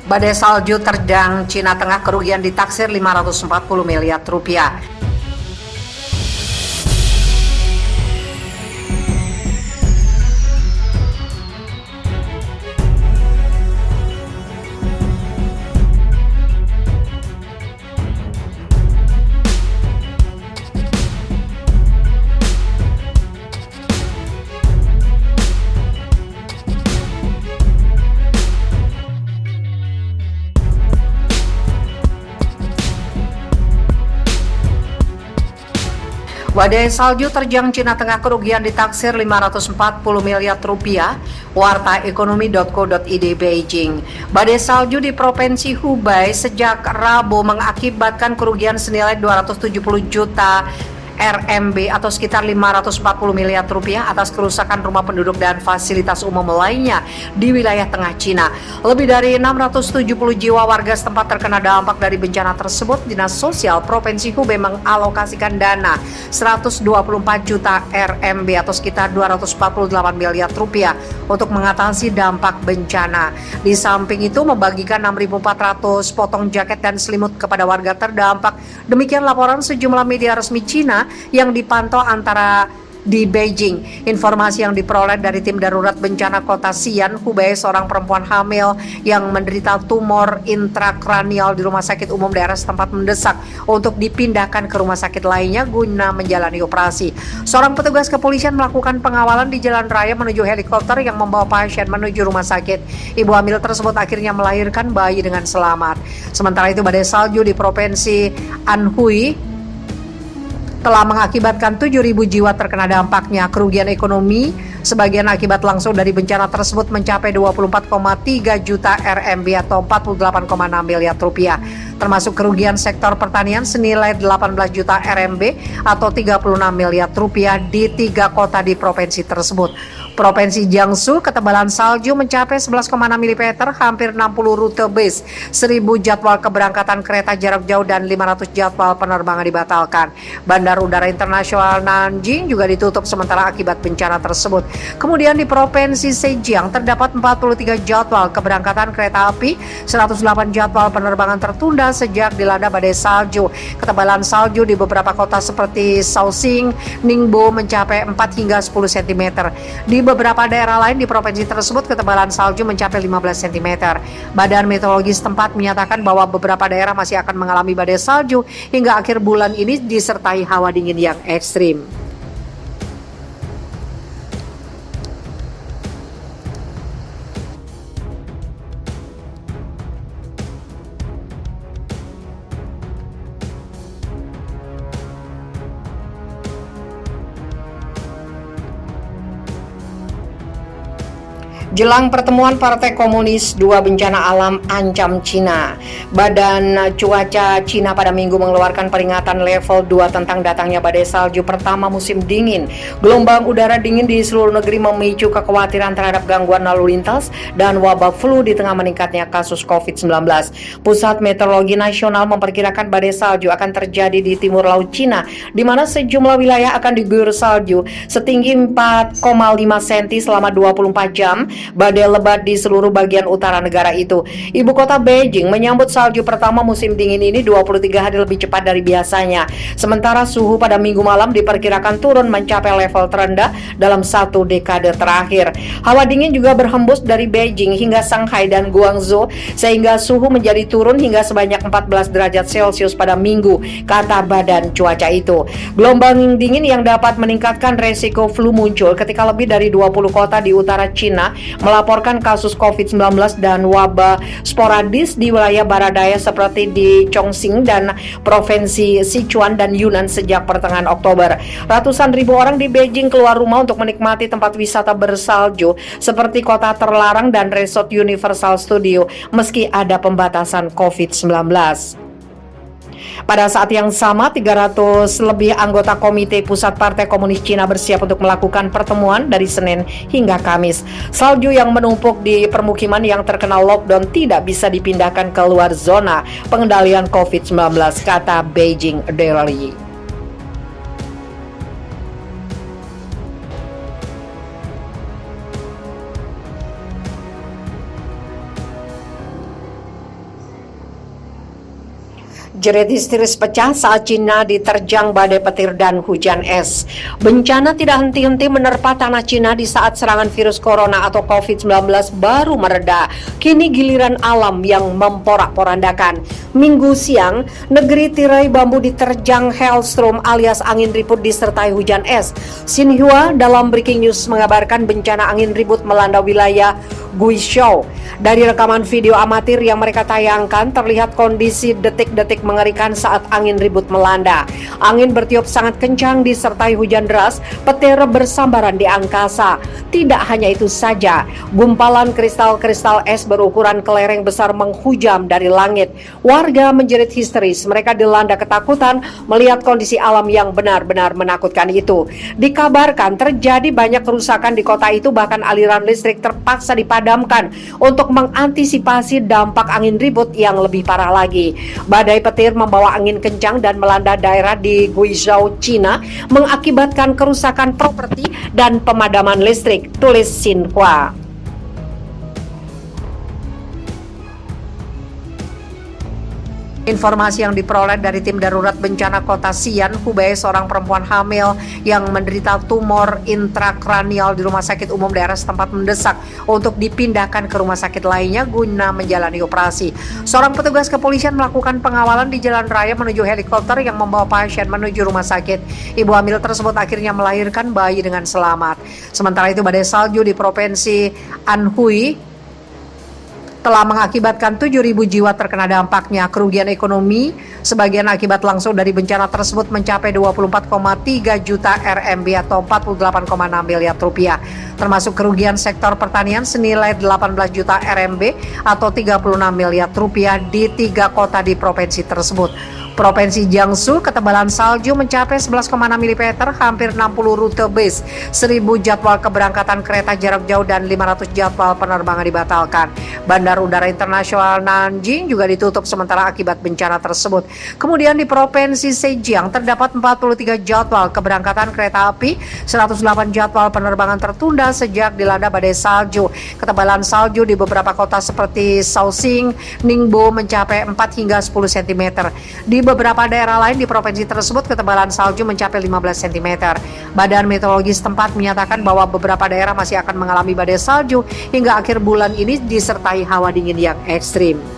Badai salju terjang Cina Tengah, kerugian ditaksir 540 miliar rupiah. Badai salju terjang Cina Tengah, kerugian ditaksir 540 miliar rupiah. Warta ekonomi.co.id Beijing. Badai salju di Provinsi Hubei sejak Rabu mengakibatkan kerugian senilai 270 juta RMB atau sekitar 540 miliar rupiah atas kerusakan rumah penduduk dan fasilitas umum lainnya di wilayah tengah Cina. Lebih dari 670 jiwa warga setempat terkena dampak dari bencana tersebut. Dinas Sosial Provinsi Hubei mengalokasikan dana 124 juta RMB atau sekitar 248 miliar rupiah untuk mengatasi dampak bencana. Di samping itu membagikan 6.400 potong jaket dan selimut kepada warga terdampak. Demikian laporan sejumlah media resmi Cina yang dipantau antara di Beijing. Informasi yang diperoleh dari tim darurat bencana kota Xi'an, Hubei, seorang perempuan hamil yang menderita tumor intrakranial di rumah sakit umum daerah setempat mendesak untuk dipindahkan ke rumah sakit lainnya guna menjalani operasi. Seorang petugas kepolisian melakukan pengawalan di jalan raya menuju helikopter yang membawa pasien menuju rumah sakit. Ibu hamil tersebut akhirnya melahirkan bayi dengan selamat. Sementara itu, badai salju di Provinsi Anhui telah mengakibatkan 7.000 jiwa terkena dampaknya. Kerugian ekonomi sebagian akibat langsung dari bencana tersebut mencapai 24,3 juta RMB atau 48,6 miliar rupiah, termasuk kerugian sektor pertanian senilai 18 juta RMB atau 36 miliar rupiah di 3 kota di provinsi tersebut. Provinsi Jiangsu, ketebalan salju mencapai 11,6 mm, hampir 60 rute bis, 1.000 jadwal keberangkatan kereta jarak jauh dan 500 jadwal penerbangan dibatalkan. Bandar Udara Internasional Nanjing juga ditutup sementara akibat bencana tersebut. Kemudian di Provinsi Zhejiang terdapat 43 jadwal keberangkatan kereta api, 108 jadwal penerbangan tertunda sejak dilanda badai salju. Ketebalan salju di beberapa kota seperti Shaoxing, Ningbo mencapai 4 hingga 10 cm. Di beberapa daerah lain di provinsi tersebut ketebalan salju mencapai 15 cm. Badan Meteorologi setempat menyatakan bahwa beberapa daerah masih akan mengalami badai salju hingga akhir bulan ini disertai hawa dingin yang ekstrim. Jelang pertemuan Partai Komunis, 2 bencana alam ancam Cina. Badan Cuaca Cina pada Minggu mengeluarkan peringatan level 2 tentang datangnya badai salju pertama musim dingin. Gelombang udara dingin di seluruh negeri memicu kekhawatiran terhadap gangguan lalu lintas dan wabah flu di tengah meningkatnya kasus COVID-19. Pusat Meteorologi Nasional memperkirakan badai salju akan terjadi di timur laut Cina, di mana sejumlah wilayah akan diguyur salju setinggi 4,5 cm selama 24 jam. Badai lebat di seluruh bagian utara negara itu. Ibu kota Beijing menyambut salju pertama musim dingin ini 23 hari lebih cepat dari biasanya. Sementara suhu pada Minggu malam diperkirakan turun mencapai level terendah dalam 1 dekade terakhir. Hawa dingin juga berhembus dari Beijing hingga Shanghai dan Guangzhou sehingga suhu menjadi turun hingga sebanyak 14 derajat Celcius pada Minggu, kata badan cuaca itu. Gelombang dingin yang dapat meningkatkan resiko flu muncul ketika lebih dari 20 kota di utara Cina melaporkan kasus COVID-19 dan wabah sporadis di wilayah barat daya seperti di Chongqing dan Provinsi Sichuan dan Yunnan sejak pertengahan Oktober. Ratusan ribu orang di Beijing keluar rumah untuk menikmati tempat wisata bersalju seperti kota terlarang dan resort Universal Studio meski ada pembatasan COVID-19. Pada saat yang sama, 300 lebih anggota Komite Pusat Partai Komunis Cina bersiap untuk melakukan pertemuan dari Senin hingga Kamis. Salju yang menumpuk di permukiman yang terkena lockdown tidak bisa dipindahkan keluar zona pengendalian COVID-19, kata Beijing Daily. Jerit histeris pecah saat Cina diterjang badai petir dan hujan es. Bencana tidak henti-henti menerpa tanah Cina di saat serangan virus corona atau COVID-19 baru mereda. Kini giliran alam yang memporak-porandakan. Minggu siang, negeri tirai bambu diterjang hailstorm alias angin ribut disertai hujan es. Xinhua dalam breaking news mengabarkan bencana angin ribut melanda wilayah Guizhou. Dari rekaman video amatir yang mereka tayangkan, terlihat kondisi detik-detik mengerikan saat angin ribut melanda. Angin bertiup sangat kencang disertai hujan deras, petir bersambaran di angkasa. Tidak hanya itu saja, gumpalan kristal-kristal es berukuran kelereng besar menghujam dari langit. Warga menjerit histeris, mereka dilanda ketakutan melihat kondisi alam yang benar-benar menakutkan itu. Dikabarkan terjadi banyak kerusakan di kota itu, bahkan aliran listrik terpaksa dipadamkan untuk mengantisipasi dampak angin ribut yang lebih parah lagi. Badai petir membawa angin kencang dan melanda daerah di Guizhou, Cina, mengakibatkan kerusakan properti dan pemadaman listrik, tulis Xinhua. Informasi yang diperoleh dari tim darurat bencana kota Xi'an, Hubei, seorang perempuan hamil yang menderita tumor intrakranial di rumah sakit umum daerah setempat mendesak untuk dipindahkan ke rumah sakit lainnya guna menjalani operasi. Seorang petugas kepolisian melakukan pengawalan di jalan raya menuju helikopter yang membawa pasien menuju rumah sakit. Ibu hamil tersebut akhirnya melahirkan bayi dengan selamat. Sementara itu, badai salju di provinsi Anhui telah mengakibatkan 7.000 jiwa terkena dampaknya. Kerugian ekonomi sebagian akibat langsung dari bencana tersebut mencapai 24,3 juta RMB atau 48,6 miliar rupiah, termasuk kerugian sektor pertanian senilai 18 juta RMB atau 36 miliar rupiah di 3 kota di provinsi tersebut. Provinsi Jiangsu, ketebalan salju mencapai 11,6 mm, hampir 60 rute bis, 1.000 jadwal keberangkatan kereta jarak jauh dan 500 jadwal penerbangan dibatalkan. Bandar Udara Internasional Nanjing juga ditutup sementara akibat bencana tersebut. Kemudian di Provinsi Zhejiang terdapat 43 jadwal keberangkatan kereta api, 108 jadwal penerbangan tertunda sejak dilanda badai salju. Ketebalan salju di beberapa kota seperti Shaoxing, Ningbo mencapai 4 hingga 10 cm. Di beberapa daerah lain di provinsi tersebut ketebalan salju mencapai 15 cm. Badan Meteorologi setempat menyatakan bahwa beberapa daerah masih akan mengalami badai salju hingga akhir bulan ini disertai hawa dingin yang ekstrim.